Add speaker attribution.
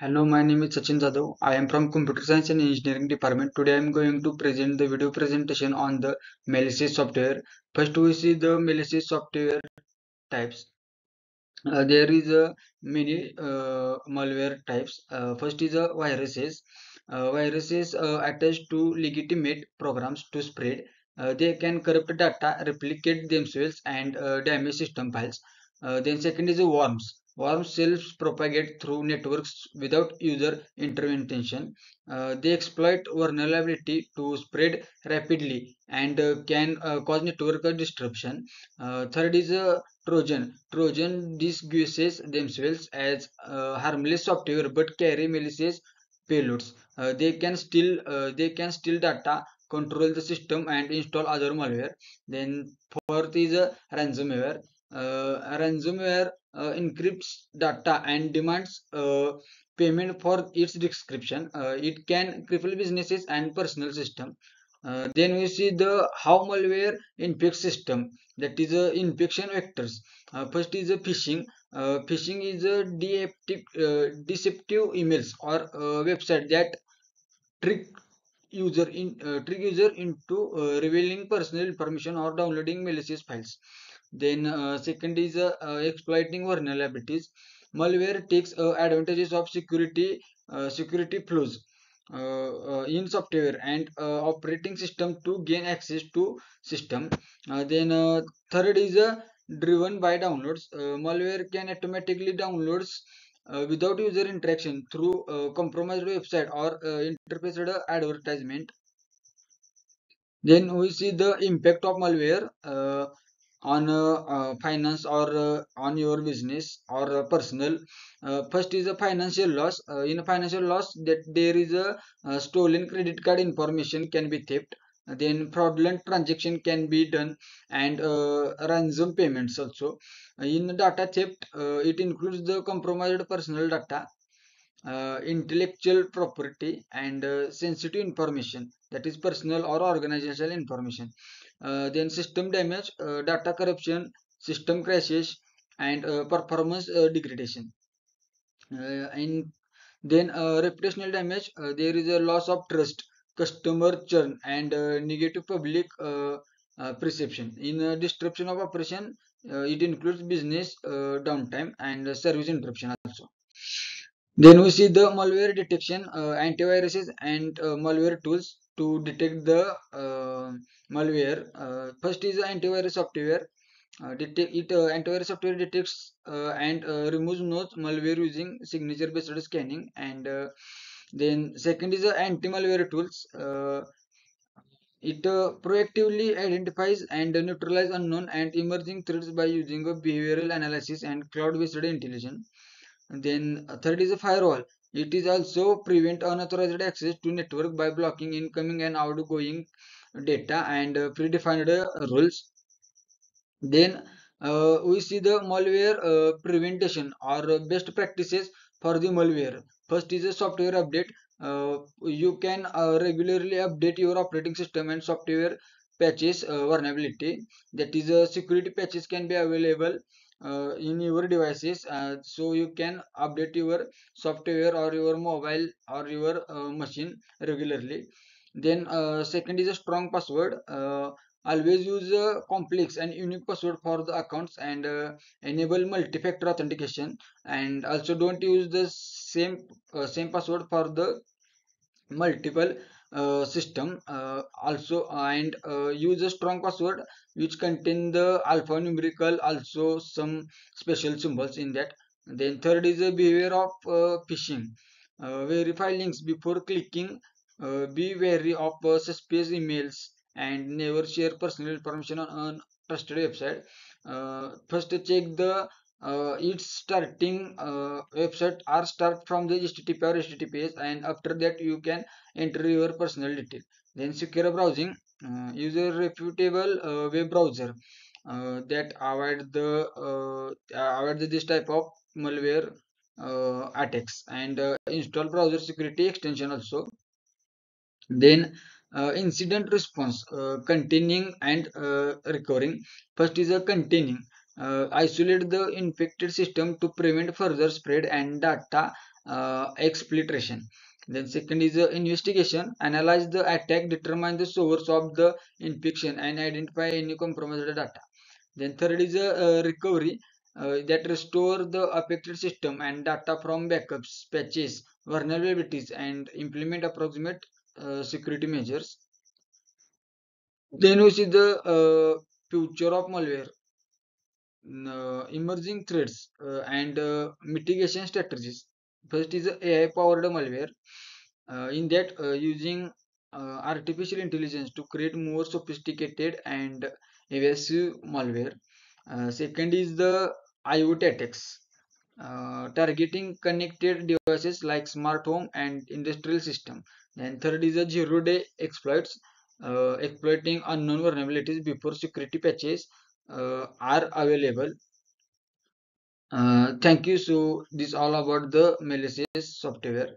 Speaker 1: Hello, my name is Sachin Jadhav. I am from Computer Science and Engineering Department. Today I am going to present the video presentation on the malicious software. First we see the malicious software types. There is a many malware types. First is a viruses. Viruses attached to legitimate programs to spread. They can corrupt data, replicate themselves, and damage system files. Then second is a worms. Worms self-propagate through networks without user intervention. They exploit vulnerability to spread rapidly and can cause network disruption. Third is a Trojan. Trojan disguises themselves as harmless software but carry malicious payloads. They can steal data, control the system, and install other malware. Then fourth is a ransomware. Ransomware encrypts data and demands payment for its description. It can cripple businesses and personal system. Then we see the how malware infects system, that is infection vectors. First is a phishing. Phishing is a deceptive emails or website that trick trick user into revealing personal information or downloading malicious files. Then second is exploiting vulnerabilities. Malware takes advantages of security flaws in software and operating system to gain access to system. Then third is driven by downloads. Malware can automatically downloads without user interaction through compromised website or interpreted advertisement. Then we see the impact of malware on finance or on your business or personal. First is a financial loss. In a financial loss, that there is a stolen credit card information can be theft. Then fraudulent transaction can be done, and ransom payments also. In data theft, it includes the compromised personal data, intellectual property, and sensitive information, that is personal or organizational information. Then system damage, data corruption, system crashes, and performance degradation. And then reputational damage, there is a loss of trust, customer churn, and negative public perception. In disruption of operation, it includes business downtime and service interruption also. Then we see the malware detection, antiviruses and malware tools to detect the malware. First is antivirus software. Antivirus software detects and removes known malware using signature-based scanning. And then second is anti-malware tools. It proactively identifies and neutralizes unknown and emerging threats by using a behavioral analysis and cloud-based intelligence. And then third is a firewall. It is also prevent unauthorized access to network by blocking incoming and outgoing data and predefined rules. Then we see the malware prevention or best practices for the malware. First is a software update. You can regularly update your operating system and software patches vulnerability. That is, security patches can be available in your devices, so you can update your software or your mobile or your machine regularly. Then second is a strong password. Always use a complex and unique password for the accounts and enable multi-factor authentication. And also don't use the same password for the multiple system. Also and use a strong password which contain the alphanumerical, also some special symbols in that. Then third is the behavior of phishing. Verify links before clicking. Be wary of suspicious emails and never share personal information on trusted website. First check the its starting website or start from the HTTP or HTTPS, and after that you can enter your personal detail. Then secure browsing, use a reputable web browser that avoid this type of malware attacks, and install browser security extension also. Then incident response, containing and recovering. First is a containing. Isolate the infected system to prevent further spread and data exfiltration. Then second is investigation, analyze the attack, determine the source of the infection and identify any compromised data. Then third is recovery, that restore the affected system and data from backups, patches, vulnerabilities, and implement approximate security measures. Then we see the future of malware, emerging threats, and mitigation strategies. First is AI-powered malware. In that, using artificial intelligence to create more sophisticated and evasive malware. Second is the IoT attacks, targeting connected devices like smart home and industrial system. Then third is a zero-day exploits, exploiting unknown vulnerabilities before security patches are available. Thank you. So this all about the malicious software.